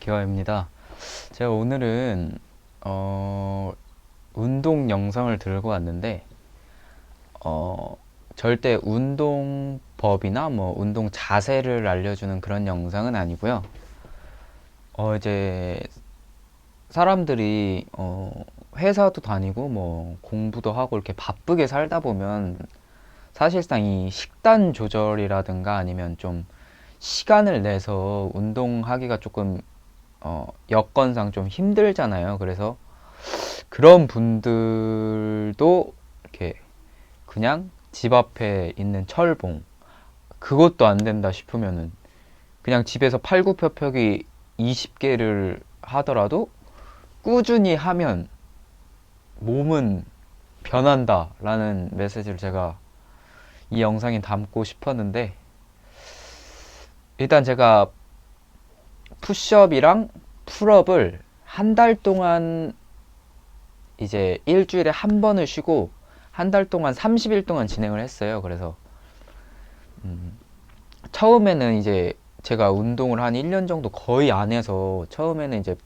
기화입니다. 제가 오늘은 운동 영상을 들고 왔는데 절대 운동법이나 뭐 운동 자세를 알려주는 그런 영상은 아니고요. 이제 사람들이 회사도 다니고 뭐 공부도 하고 이렇게 바쁘게 살다 보면 사실상 이 식단 조절이라든가 아니면 좀 시간을 내서 운동하기가 조금 여건상 좀 힘들잖아요. 그래서 그런 분들도 이렇게 그냥 집 앞에 있는 철봉, 그것도 안 된다 싶으면은 그냥 집에서 팔굽혀펴기 20개를 하더라도 꾸준히 하면 몸은 변한다라는 메시지를 제가 이 영상에 담고 싶었는데, 일단 제가 푸시업이랑 풀업을 한 달 동안 이제 일주일에 한 번을 쉬고 한 달 동안 30일 동안 진행을 했어요. 그래서 처음에는 이제 제가 운동을 한 1년 정도 거의 안 해서 처음에는 이제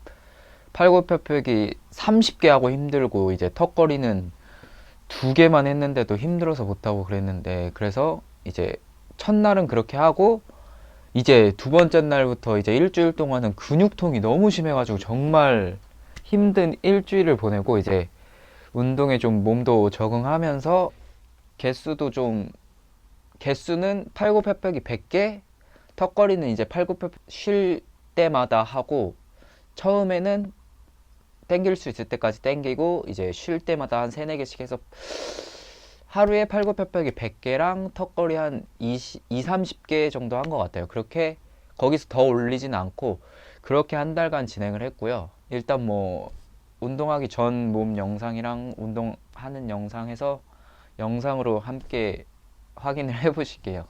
팔굽혀펴기 30개 하고 힘들고 이제 턱걸이는 2개만 했는데도 힘들어서 못하고 그랬는데, 그래서 이제 첫날은 그렇게 하고 이제 두 번째 날부터 이제 일주일 동안은 근육통이 너무 심해가지고 정말 힘든 일주일을 보내고, 이제 운동에 좀 몸도 적응하면서 개수도 좀, 개수는 팔굽혀펴기 100개, 턱걸이는 이제 팔굽혀펴기 쉴 때마다 하고, 처음에는 땡길 수 있을 때까지 땡기고 이제 쉴 때마다 한 3, 4개씩 해서 하루에 팔굽혀펴기 100개랑 턱걸이 한 30개 정도 한 것 같아요. 그렇게 거기서 더 올리진 않고 그렇게 한 달간 진행을 했고요. 일단 뭐 운동하기 전 몸 영상이랑 운동하는 영상 해서 영상으로 함께 확인을 해 보실게요.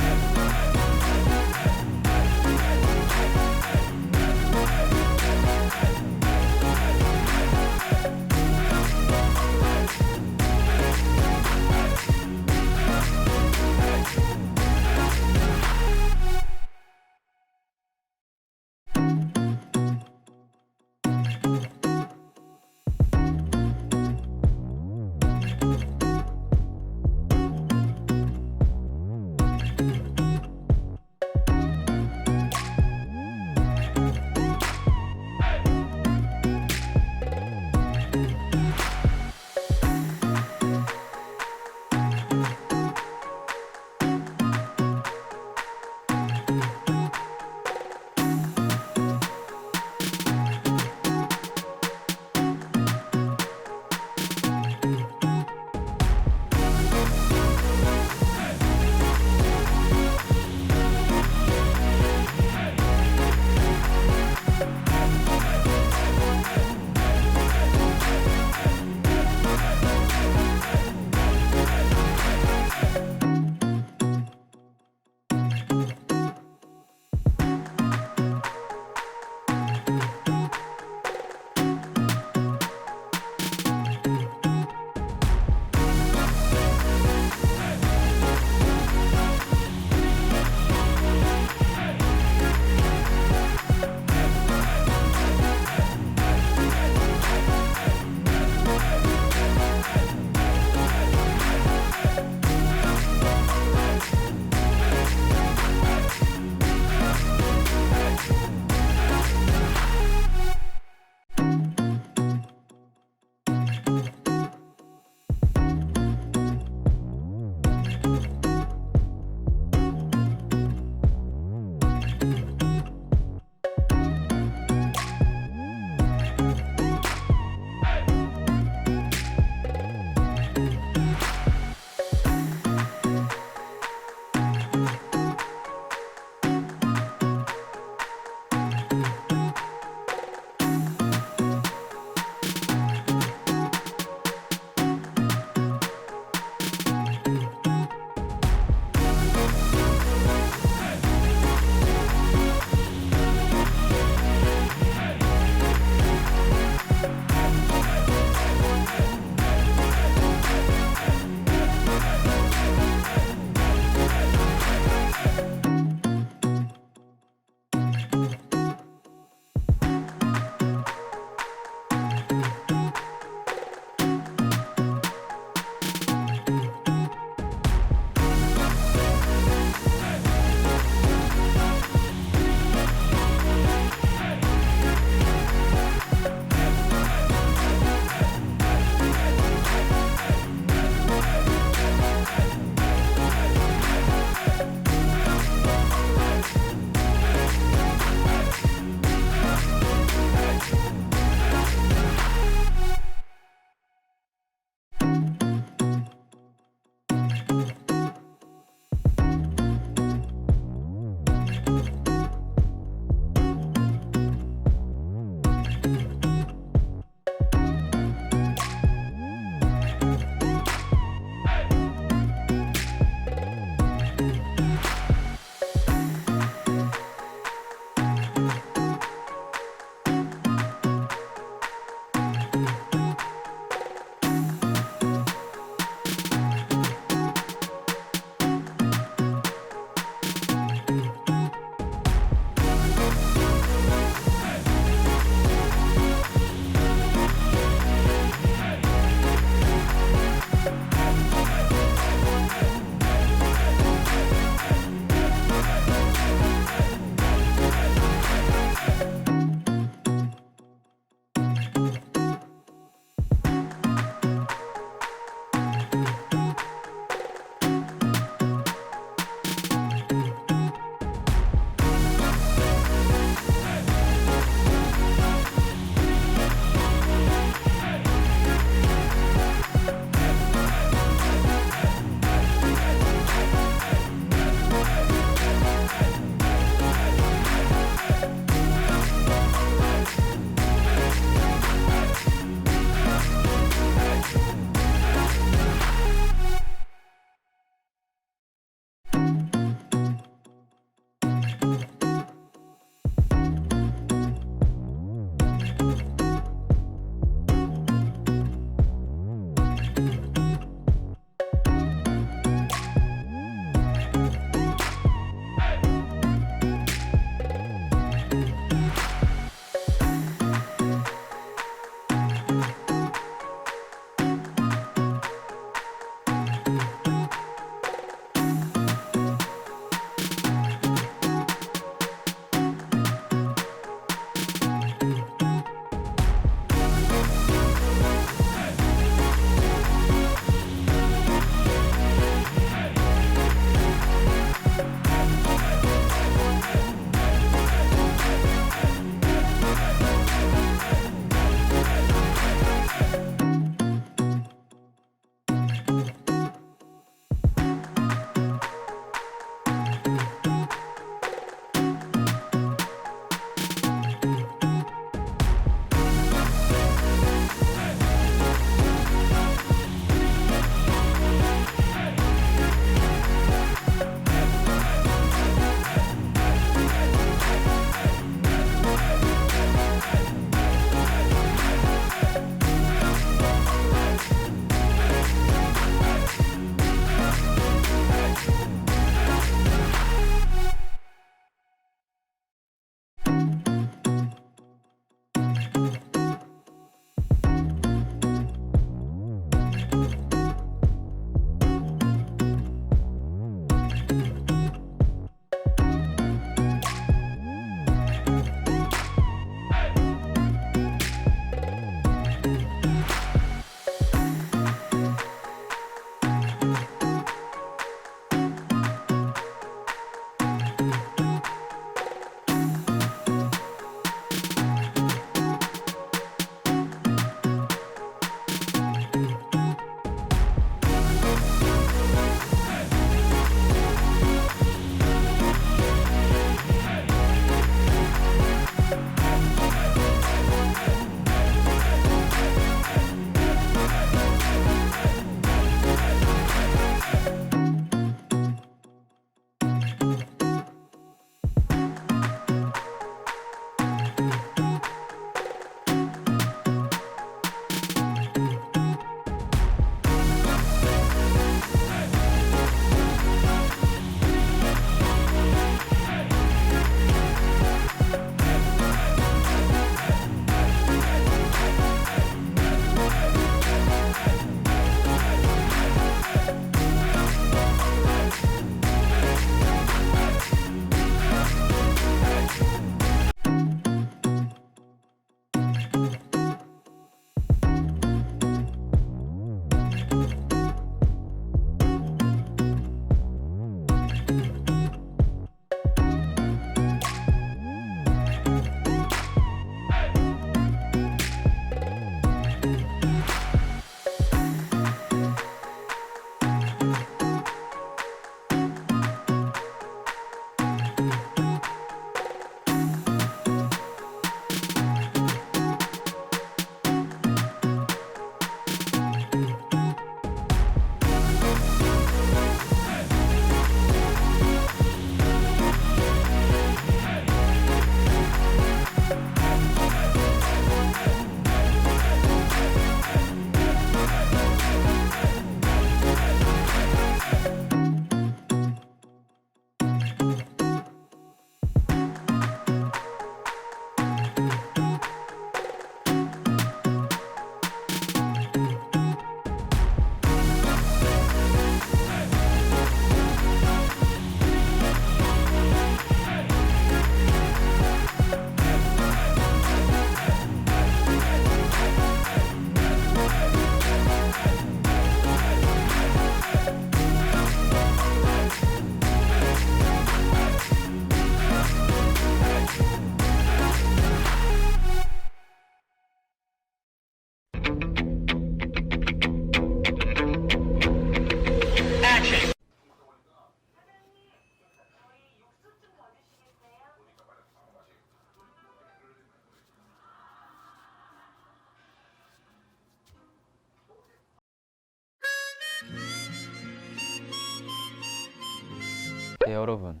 네, 여러분.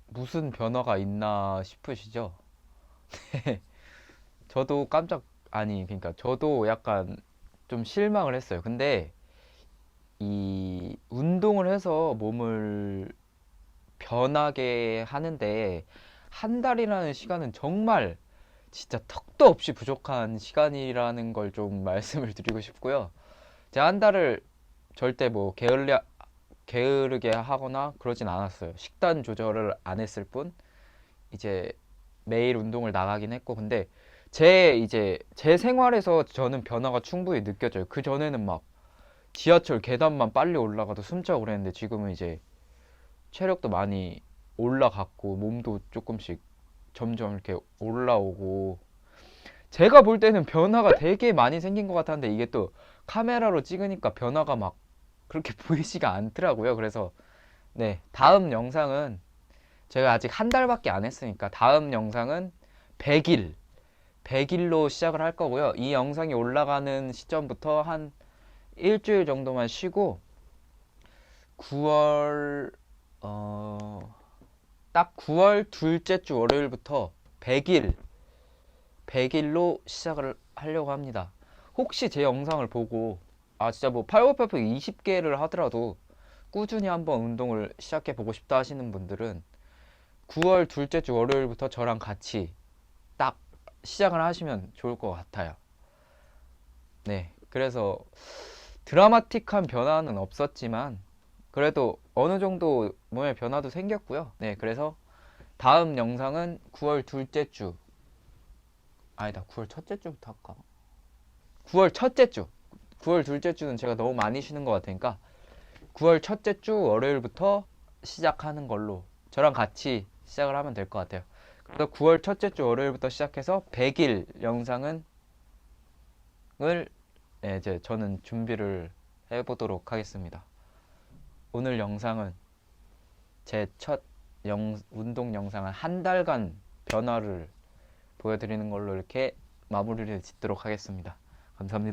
무슨 변화가 있나 싶으시죠? 저도 그러니까 저도 약간 좀 실망을 했어요. 근데 이 운동을 해서 몸을 변하게 하는데 한 달이라는 시간은 정말 진짜 턱도 없이 부족한 시간이라는 걸 좀 말씀을 드리고 싶고요. 제가 한 달을 절대 뭐 게으르게 하거나 그러진 않았어요. 식단 조절을 안 했을 뿐 이제 매일 운동을 나가긴 했고, 근데 제 생활에서 저는 변화가 충분히 느껴져요. 그 전에는 막 지하철 계단만 빨리 올라가도 숨차고 그랬는데 지금은 이제 체력도 많이 올라갔고 몸도 조금씩 점점 이렇게 올라오고, 제가 볼 때는 변화가 되게 많이 생긴 것 같았는데 이게 또 카메라로 찍으니까 변화가 막 그렇게 보이지가 않더라고요. 그래서 네, 다음 영상은 제가 아직 한 달밖에 안 했으니까 다음 영상은 100일로 시작을 할 거고요. 이 영상이 올라가는 시점부터 한 일주일 정도만 쉬고 9월 딱 9월 둘째 주 월요일부터 100일로 시작을 하려고 합니다. 혹시 제 영상을 보고 진짜 뭐 팔굽혀펴기 20개를 하더라도 꾸준히 한번 운동을 시작해 보고 싶다 하시는 분들은 9월 둘째 주 월요일부터 저랑 같이 딱 시작을 하시면 좋을 것 같아요. 네, 그래서 드라마틱한 변화는 없었지만 그래도 어느 정도 몸의 변화도 생겼고요. 네, 그래서 다음 영상은 9월 둘째 주, 아니다, 9월 첫째 주부터 할까? 9월 첫째 주, 9월 둘째 주는 제가 너무 많이 쉬는 것 같으니까 9월 첫째 주 월요일부터 시작하는 걸로 저랑 같이 시작을 하면 될 것 같아요. 그래서 9월 첫째 주 월요일부터 시작해서 100일 영상을 이제 저는 준비를 해보도록 하겠습니다. 오늘 영상은 제 첫 운동 영상은 한 달간 변화를 보여드리는 걸로 이렇게 마무리를 짓도록 하겠습니다. 감사합니다.